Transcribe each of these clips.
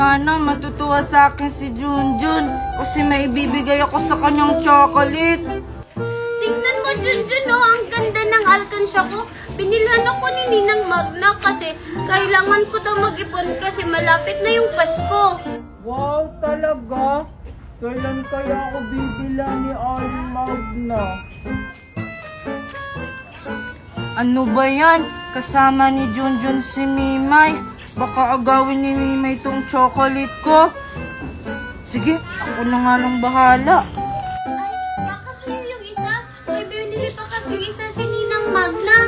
Sana matutuwa sa akin si Junjun kasi may ibibigay ako sa kanyang chocolate. Tingnan mo, Junjun, oh, ang ganda ng alkansya ko. Binilhan ako ni Ninang Magna kasi kailangan ko daw mag-ipon kasi malapit na yung Pasko. Wow, talaga? Kailan kaya ako bibila ni Aling Magna? Ano ba yan? Kasama ni Junjun si Mimay. Baka agawin ni Mimay tong chocolate ko. Sige, ako na nga lang bahala. Ay, baka sa'yo yung isa. May binili pa kasi yung isa si Ninang Magna.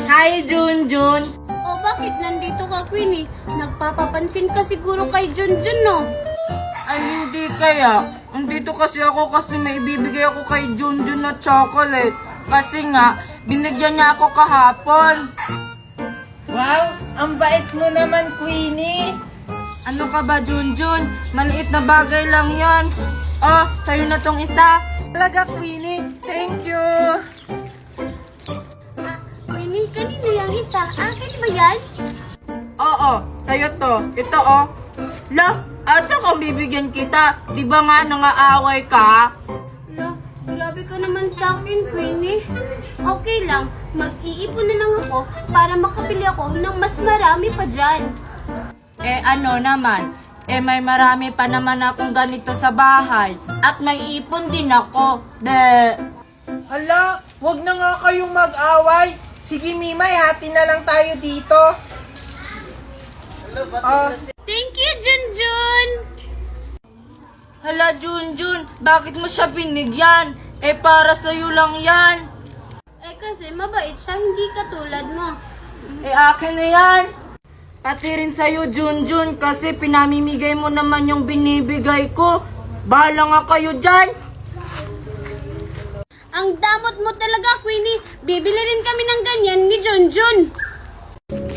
Hi, Junjun! O bakit nandito ka, Queenie? Nagpapapansin ka siguro kay Junjun, no? Ay, hindi kaya. Andito kasi ako kasi may ibibigay ako kay Junjun na chocolate. Kasi nga, binigyan niya ako kahapon. Wow, ang bait mo naman, Queenie. Ano ka ba, Junjun? Maliit na bagay lang yan. Oh, sa'yo na tong isa. Talaga, Queenie. Thank you. Queenie, kanino yung isa? Akin ba yan? Oo, sa'yo to. Ito, oh. La, asa kung bibigyan kita? Di ba nga nangaaway ka? Ala, grabe ka naman sa akin, Queenie. Okay lang, mag-iipon na lang ako para makabili ako ng mas marami pa dyan. Eh ano naman, may marami pa naman akong ganito sa bahay. At may ipon din ako. Hala, wag na nga kayong mag-away. Sige, Mimay, hati na lang tayo dito. Thank you, Junjun! Hala, Junjun, bakit mo siya binigyan? Eh para sa'yo lang yan. Eh kasi mabait siya, hindi katulad mo. Eh akin na yan. Pati rin sa'yo, Junjun, kasi pinamimigay mo naman yung binibigay ko. Bahala nga kayo dyan. Ang damot mo talaga, Queenie. Bibili rin kami ng ganyan ni Junjun.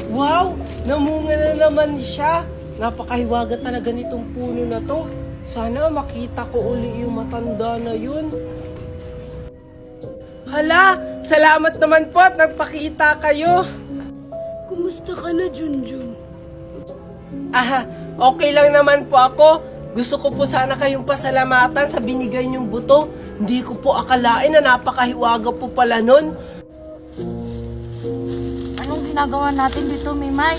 Wow, namunga na naman siya. Napakahiwaga talaga nitong puno na to. Sana makita ko uli yung matanda na yun. Hala, salamat naman po at nagpakita kayo. Kumusta ka na, Junjun? Okay lang naman po ako. Gusto ko po sana kayong pasalamatan sa binigay niyong buto. Hindi ko po akalain na napakahiwaga po pala nun. Anong ginagawa natin dito, Mimay?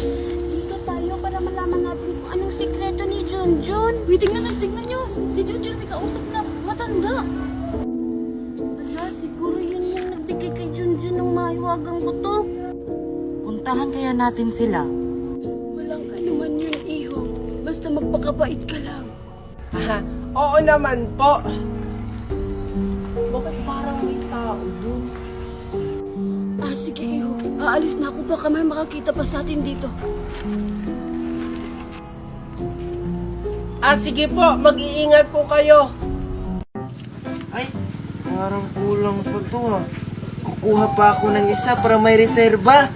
Dito tayo para malaman natin kung anong sikreto ni Junjun. Uy, tingnan nyo. Si Junjun may kausap na matanda. Ala, siguro yun yung nagbigay kay Junjun ng mahiwagang buto. Puntahan kaya natin sila. Walang anuman yun, iho. Basta magpakabait ka lang. Oo naman po. Bakit parang may tao dun? Sige, iho. Aalis na ako. Baka may makakita pa sa atin dito. Sige po, mag-iingat po kayo. Ay, parang kulang pa to ha. Kukuha pa ako ng isa para may reserba.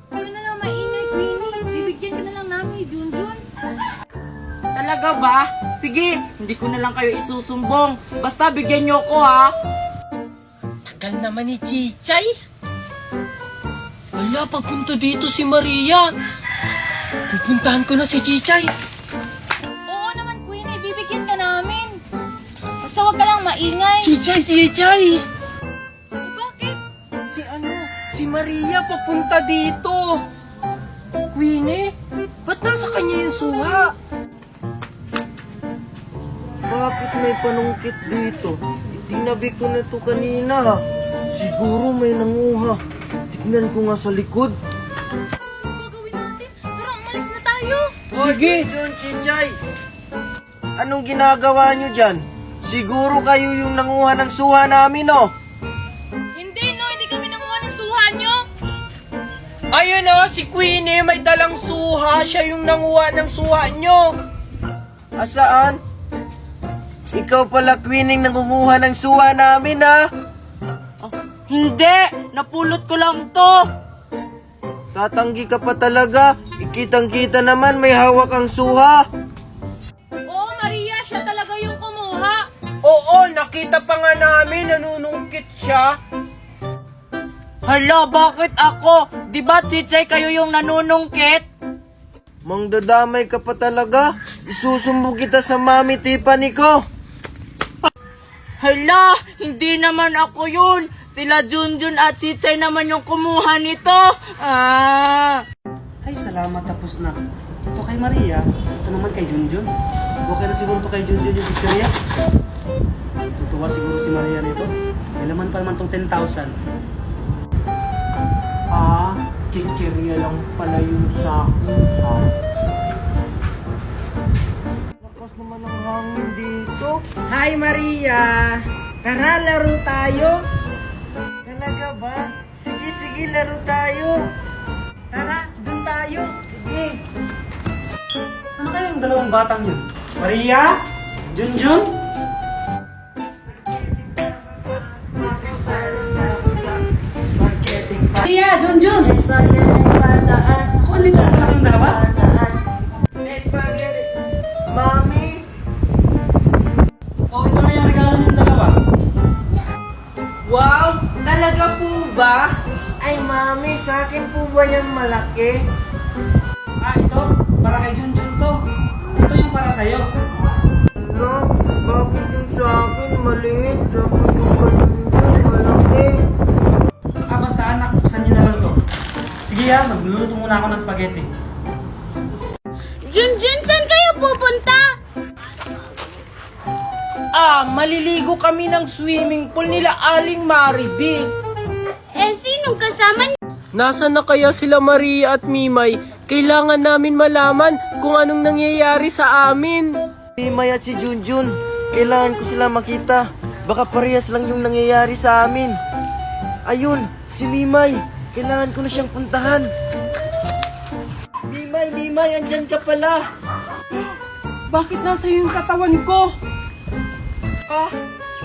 Huwag na lang maingay, Queenie. Bibigyan ka na lang namin ni Junjun. Talaga ba? Sige, hindi ko na lang kayo isusumbong. Basta bigyan niyo ako, ha? Tagal naman ni Chichay. Wala, papunta dito si Maria. Pupuntahan ko na si Chichay. Oo naman, Queenie. Bibigyan ka namin. Basta huwag ka lang maingay. Chichay! Bakit? Si Maria papunta dito. Queenie, ba't nasa kanya yung suha? Bakit may panungkit dito? Tinabi ko na to kanina ha. Siguro may nanguha. Tignan ko nga sa likod. Anong gagawin natin? Tara, umalis na tayo. Sige. John Chichay! Anong ginagawa nyo dyan? Siguro kayo yung nanguha ng suha namin, oh. Hindi, no. Hindi kami nakuha ng suha nyo. Ayun si Queenie may dalang suha. Siya yung nanguha ng suha nyo. Asaan? Ikaw pala, Queenie, nangunguha ng suha namin, ha? Hindi! Napulot ko lang to! Tatanggi ka pa talaga. Ikitang-kita naman may hawak ang suha. Oo, Maria. Siya talaga yung kumuha. Oo, nakita pa nga namin. Nanunungkit siya. Hala, bakit ako? Di ba, Chichay, kayo yung nanunungkit? Mangdadamay ka pa talaga. Isusumbong kita sa Mami Tiffany ko. Hala, hindi naman ako yun. Sila Junjun at Chichay naman yung kumuha nito. Ay, salamat, tapos na. Ito kay Maria, ito naman kay Junjun. Okay na siguro ito kay Junjun yung picture niya. Tutuwa siguro si Maria nito. May laman pa naman tong 10,000. Chichirya lang pala yung sa akin. Lakas naman ang hangin dito. Hi Maria! Tara, laro tayo! Talaga ba? Sige, sige, laro tayo. Tara, dun tayo! Sige! Sana kayo yung dalawang batang yun? Maria? Junjun? Maria! Junjun! Kung andito na pala kayong dalawa? Mami? O, ito na yung regalo niyong dalawa. Wow! Talaga po ba? Ay, Mami, sa akin po ba yan malaki? Ito, para kay Junjun to. Ito yung para sa'yo. Ala, bakit yung sa akin maliit? Tapos yung kanunjun malaki? Basta anak, buksan niyo na lang to. Sige magluluto muna ako ng spaghetti. Junjun, saan kayo pupunta? Maliligo kami ng swimming pool nila Aling Maribig. Sinong kasama niyo? Nasaan na kaya sila Maria at Mimay? Kailangan namin malaman kung anong nangyayari sa amin. Mimay at si Junjun, kailangan ko sila makita. Baka parehas lang yung nangyayari sa amin. Ayun, si Mimay, kailangan ko na siyang puntahan. Mimay, andyan ka pala. Bakit nasa yung katawan ko?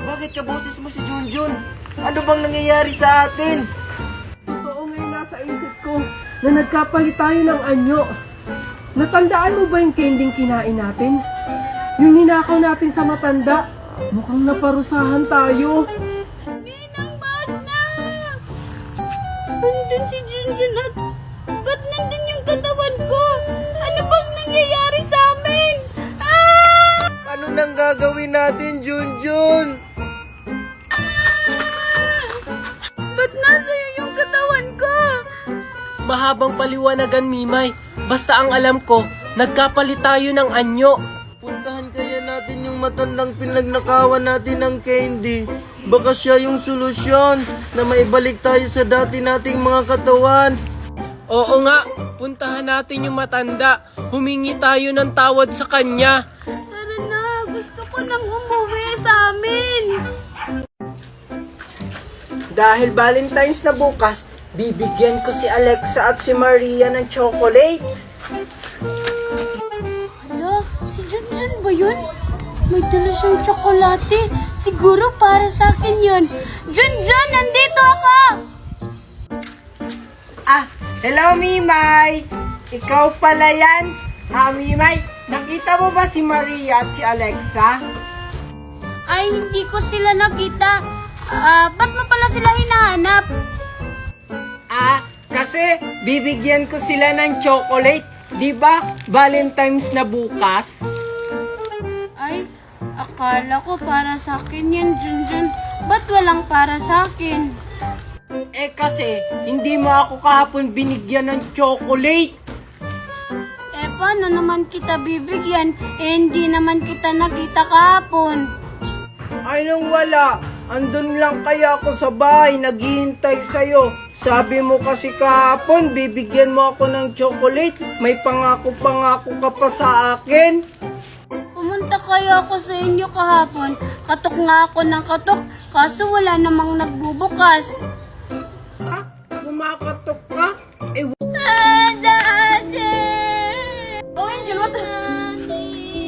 Bakit ka boses mo si Junjun? Ano bang nangyayari sa atin? Totoo ngayon nasa isip ko na nagkapalit tayo ng anyo. Natandaan mo ba yung kending kinain natin? Yung ninakaw natin sa matanda? Mukhang naparusahan tayo. Ninang Magna! Nandun si Junjun at ba't nandun yung katawan ko? Ano bang nangyayari sa amin? Ano nang gagawin natin, Junjun? Ba't nasa iyo yung katawan ko? Mahabang paliwanagan, Mimay. Basta ang alam ko, nagkapalit tayo ng anyo. Puntahan kaya natin yung matandang pinagnakawan natin ng candy. Baka siya yung solusyon na maibalik tayo sa dati nating mga katawan. Oo nga, puntahan natin yung matanda. Humingi tayo ng tawad sa kanya. Tara na, gusto ko nang umuwi sa amin. Dahil Valentine's na bukas, bibigyan ko si Alexa at si Maria ng chocolate. Hala, si Junjun ba yun? May dala siyang tsokolate. Siguro para sa akin yun. Junjun, nandito ako! Hello Mimay! Ikaw pala yan? Mimay, nakita mo ba si Maria at si Alexa? Ay, hindi ko sila nakita. Ba't mo pala sila hinahanap? Kasi bibigyan ko sila ng chocolate. Di ba? Valentine's na bukas. Ay, akala ko para sa akin yan, Junjun. Ba't walang para sa akin? Kasi hindi mo ako kahapon binigyan ng chocolate. Paano naman kita bibigyan? Hindi naman kita nakita kahapon. Ay nang wala. Andun lang kaya ako sa bahay, naghihintay sa'yo. Sabi mo kasi kahapon, bibigyan mo ako ng chocolate. May pangako-pangako ka pa sa akin. Pumunta kaya ako sa inyo kahapon. Katok nga ako ng katok, kaso wala namang nagbubukas. Kumakatok ka? Daddy! Oh, Angel, what the...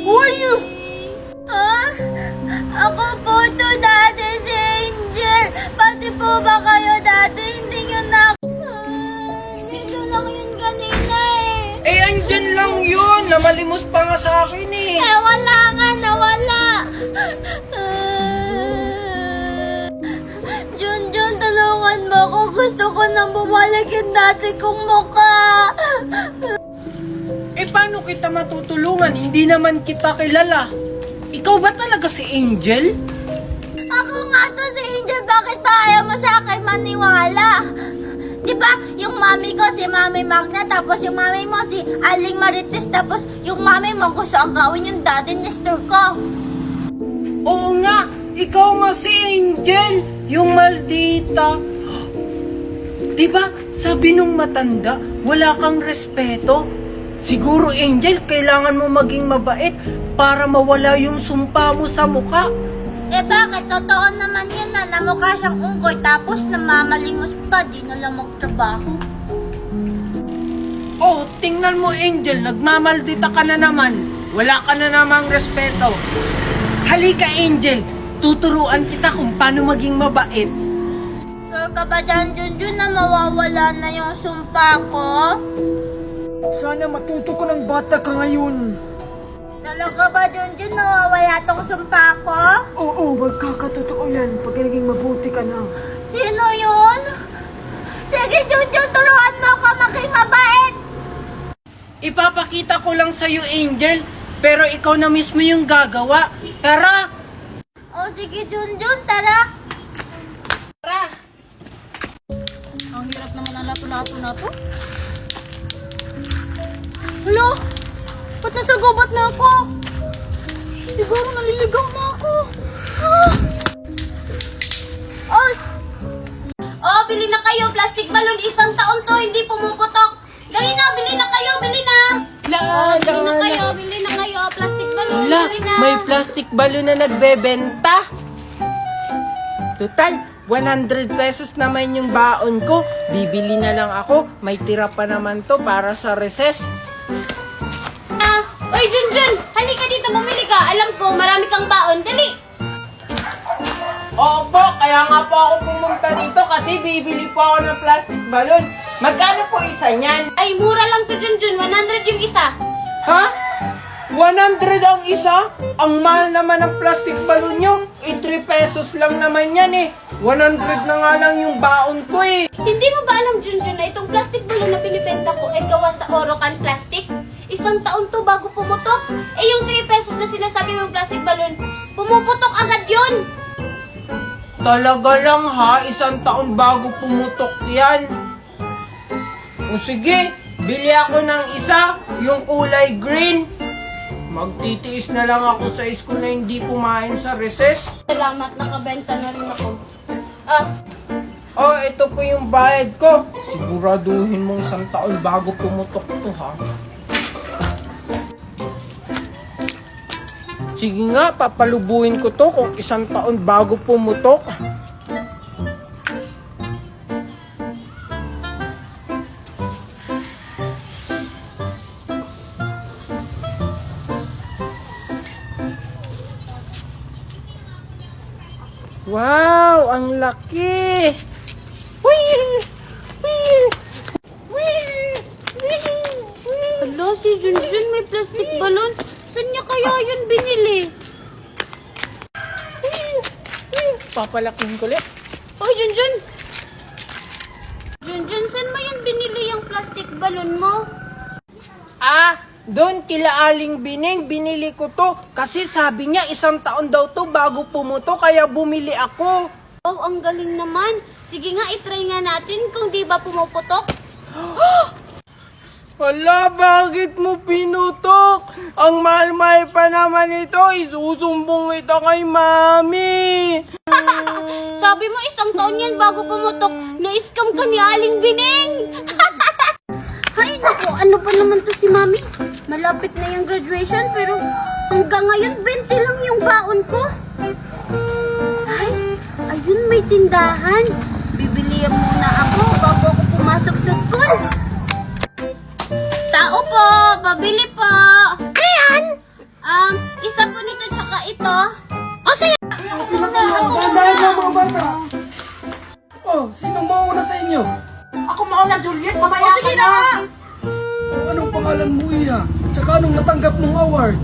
Who are you? Ako po to, Daddy, si Angel. Pati po ba kayo, Daddy? Hindi nyo na... Dito lang yun kanina eh. Andyan lang yun. Namalimos pa nga sa akin eh. Wala nga, nawala. Junjun, tulungan mo ako. Gusto ko nang bumalik yung dati kong mukha. Eh paano kita matutulungan? Hindi naman kita kilala. Ikaw ba talaga si Angel? Ako nga to si Angel, bakit ba ayaw mo sa akin maniwala? Di ba, yung mami ko si Mami Magna, tapos yung mami mo si Aling Marites, tapos yung mami mo gusto ang gawin yung daddy Nestor ko. Oo nga, ikaw nga si Angel, yung maldita. Di ba, sabi nung matanda, wala kang respeto. Siguro Angel, kailangan mo maging mabait para mawala yung sumpa mo sa mukha. Eh bakit? Totoo naman yan na namukha siyang unggoy tapos namamalimos pa, di na lang magtrabaho. Oh, tingnan mo Angel, nagmamaldita ka na naman. Wala ka na namang respeto. Halika Angel, tuturuan kita kung paano maging mabait. Sure ka ba dyan, Junjun, na mawawala na yung sumpa ko? Sana matuto ko ng bata ka ngayon. Talaga ba, Junjun, nawawala tong sumpa ko? Oo, magkakatotoo yan pag naging mabuti ka na. Sino yun? Sige, Junjun, turuan mo ako maging mabait! Ipapakita ko lang sa'yo Angel, pero ikaw na mismo yung gagawa. Tara! O sige, Junjun, tara! Tara! Ang hirap naman ang lato-lato na to. Hala! Ba't nasa gubat na ako? Siguro naliligaw na ako. Ah! Ay! Oh, bili na kayo. Plastic balloon. Isang taon to, hindi pumuputok. Dali na, bili na kayo, bili na. Bili na kayo, bili na kayo. Plastic balloon, Wala, bili na. may plastic balloon na nagbebenta. Total, 100 pesos naman yung baon ko. Bibili na lang ako. May tira pa naman to para sa recess. Uy, Junjun! Halika dito, bumili ka. Alam ko, marami kang baon. Dali! Opo, kaya nga po ako pumunta dito kasi bibili po ako ng plastic balloon. Magkano po isa niyan? Ay, mura lang to, Junjun. 100 yung isa. Ha? 100 ang isa? Ang mahal naman ng plastic balloon nyo. 3 pesos lang naman yan eh. 100 na nga lang yung baon ko eh. Hindi mo ba alam, Junjun, na itong plastic balloon na pinibenta ko ay gawa sa Orocan plastic? Isang taon to bago pumutok. Eh, yung 3 pesos na sinasabi mong plastic balloon, pumuputok agad yun. Talaga lang ha, 1 taon bago pumutok yan. O sige, bili ako ng isa, yung kulay green. Magtitiis na lang ako sa school na hindi kumain sa recess. Salamat, nakabenta na rin ako. Oh, ito po yung bayad ko. Siguraduhin mong 1 taon bago pumutok to ha. Sige nga, papalubuhin ko to kung 1 taon bago pumutok. Wow, ang laki! Hala, si Junjun may plastic balloon. Saan niya kaya yun binili? Papalaking ko ulit. Oy, Junjun! Junjun, saan mo yan binili yung plastic balloon mo? Ah, doon kila Aling Bining, binili ko to. Kasi sabi niya 1 taon daw to bago pumuto, kaya bumili ako. Oh, ang galing naman. Sige nga, itry nga natin kung di ba pumuputok. Hala, bakit mo pinutok? Ang mahal-mahal pa naman ito, isusumbong kita kay Mami. Sabi mo, 1 taon yan bago pumutok. Na-scam ka ni Aling Bining. Ay, naku, ano pa naman to si Mami? Malapit na yung graduation, pero hanggang ngayon, 20 lang yung baon ko. Ay, ayun, may tindahan. Bibili muna ako bago ako pumasok sa school. Tao po, pabili po. Ano yan? Isa po nito tsaka ito. O, sige. Oh, sinong mauna sa inyo? Ako mauna, Juliet. Mamaya Sige na nga. Anong pangalan mo, Iya? Tsaka anong natanggap mong award?